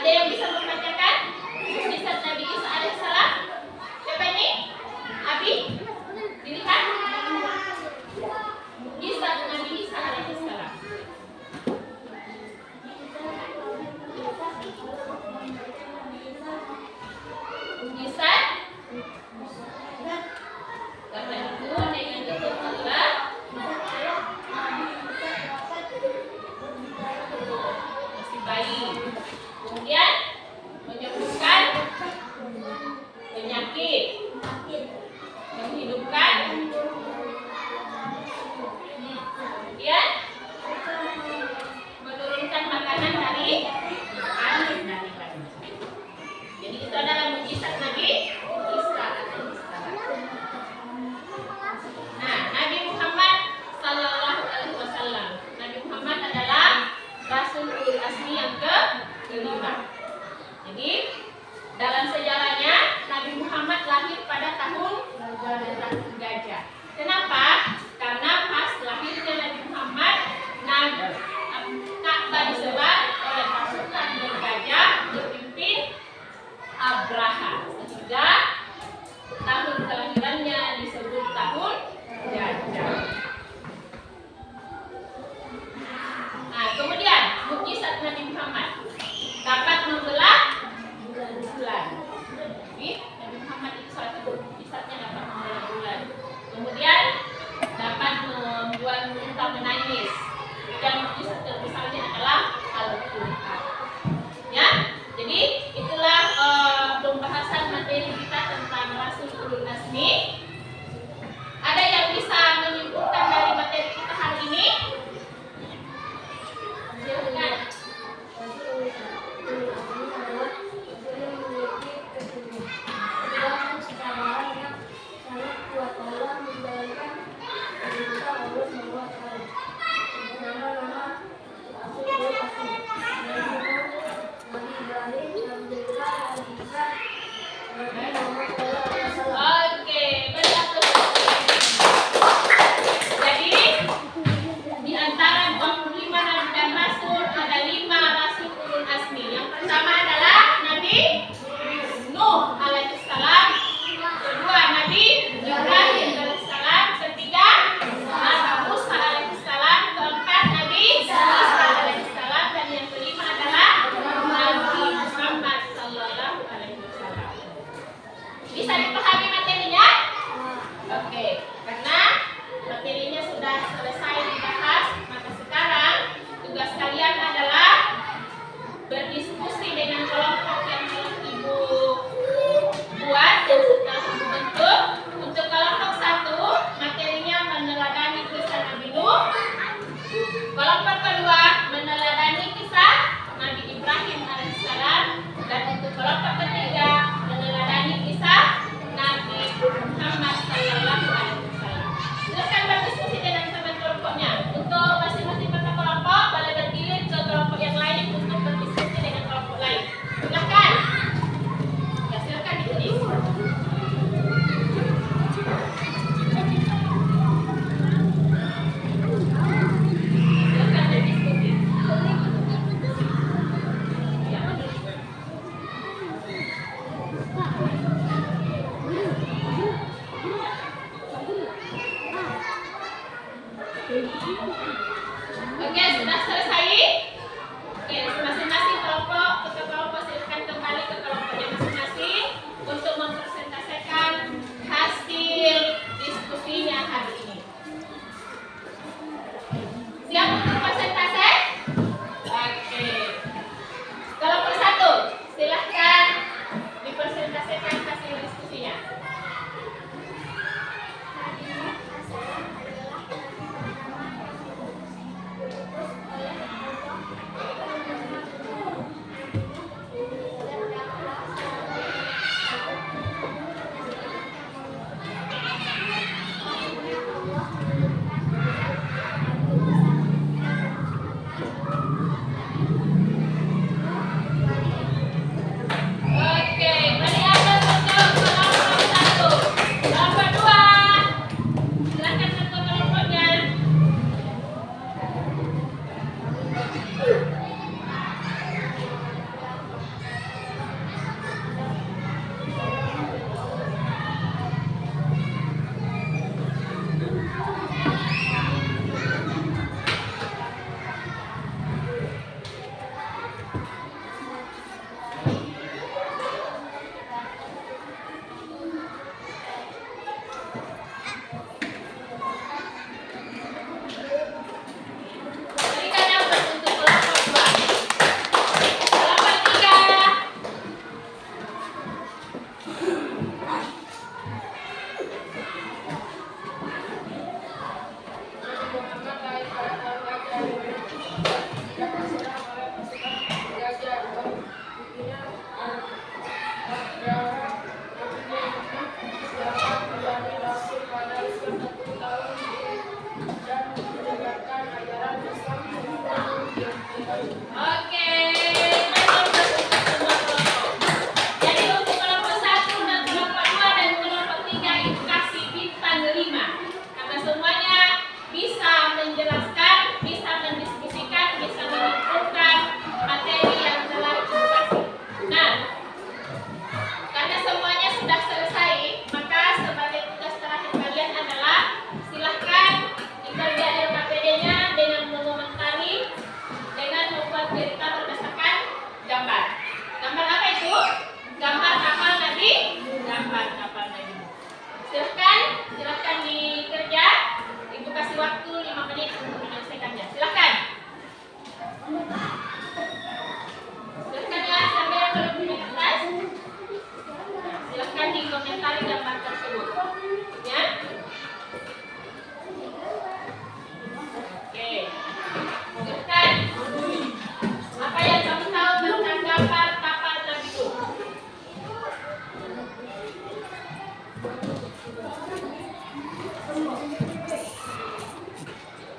Ada yang bisa membacakan mukjizat Nabi Isa alaihissalam? Siapa ini? Abi? Dilihat. Mukjizat Nabi Isa alaihissalam. Mukjizat. Karena itu dengan itu Allah masih bayi. Kemudian menyembuhkan penyakit, menghidupkan, kemudian menurunkan makanan dari langit. Jadi itu adalah mukjizat Nabi Isa alaihissalam. Nah, Nabi Muhammad sallallahu alaihi wasallam. Nabi Muhammad adalah Rasul Ulul Azmi yang kelima. Jadi dalam sejarahnya Nabi Muhammad lahir pada tahun Gajah. Kenapa? Karena pas lahirnya Nabi Muhammad, Ka'bah disebar oleh pasukan bergajah dipimpin Abraha, sehingga tahun kelahirannya disebut tahun Gajah. Nah, kemudian mukjizat Nabi Muhammad dapat membelah bulan. Jadi Nabi Muhammad itu salah satu mukjizatnya dapat membelah bulan. Kemudian dapat membuat unta menangis. Dan mukjizat terbesarnya adalah Al-Quran. Ya, jadi itulah pembahasan materi kita tentang Rasul Ulul Azmi. Ada yang bisa menyimpulkan dari materi kita hari ini? Silakan. Oke, betul. Jadi di antara 25 nabi dan rasul ada 5 rasul ulul azmi. Yang pertama adalah Nabi Nuh alaihissalam, kedua Nabi Ibrahim alaihissalam, ketiga Nabi Musa alaihissalam, keempat Nabi Isa alaihissalam, dan yang kelima adalah Nabi Muhammad sallallahu alaihi wasallam. Bisa dipahami materinya? Oke, karena materinya sudah selesai dibahas, maka sekarang tugas kalian adalah berdiskusi dengan kelompok yang telah Ibu buat dan setelah Ibu bentuk. Untuk kelompok 1, materinya meneladani kisah Nabi Nuh. Kelompok kedua meneladani kisah Nabi Ibrahim alaihissalam, dan untuk kelompok ketiga meneladani kisah Nabi Muhammad sallallahu alaihi wasallam. Silakan berdiskusi dengan teman kelompoknya. Untuk masing-masing peserta kelompok boleh bergilir ke kelompok yang lain untuk berdiskusi dengan kelompok lain. Silakan. Ya, silakan ditulis. Silakan berdiskusi. Oke, menonton untuk semua kelompok. Jadi untuk kelompok 1 dan kelompok 2 dan kelompok 3 itu kasih bintang 5. Karena semuanya bisa menjelaskan, bisa mendiskusikan, bisa menyimpulkan materi yang telah Ibu kasih. Nah, karena semuanya sudah selesai, maka sebagai tugas terakhir kalian adalah silahkan dikerja LKPD-nya dengan mengomentari, dengan membuat cerita berdasarkan gambar. Gambar apa itu? Gambar kapal tadi? Gambar kapal tadi. Silahkan dikerja. Ibu kasih waktu 5 menit untuk menyelesaikannya. Silahkan. Silahkan ya, sambil kalau punya kertas. Silahkan dikomentari gambar tersebut. Ya. Oke. Silahkan. Apa yang kamu tahu tentang gambar kapal Nabilu?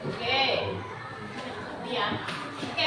Oke. Ya. Oke,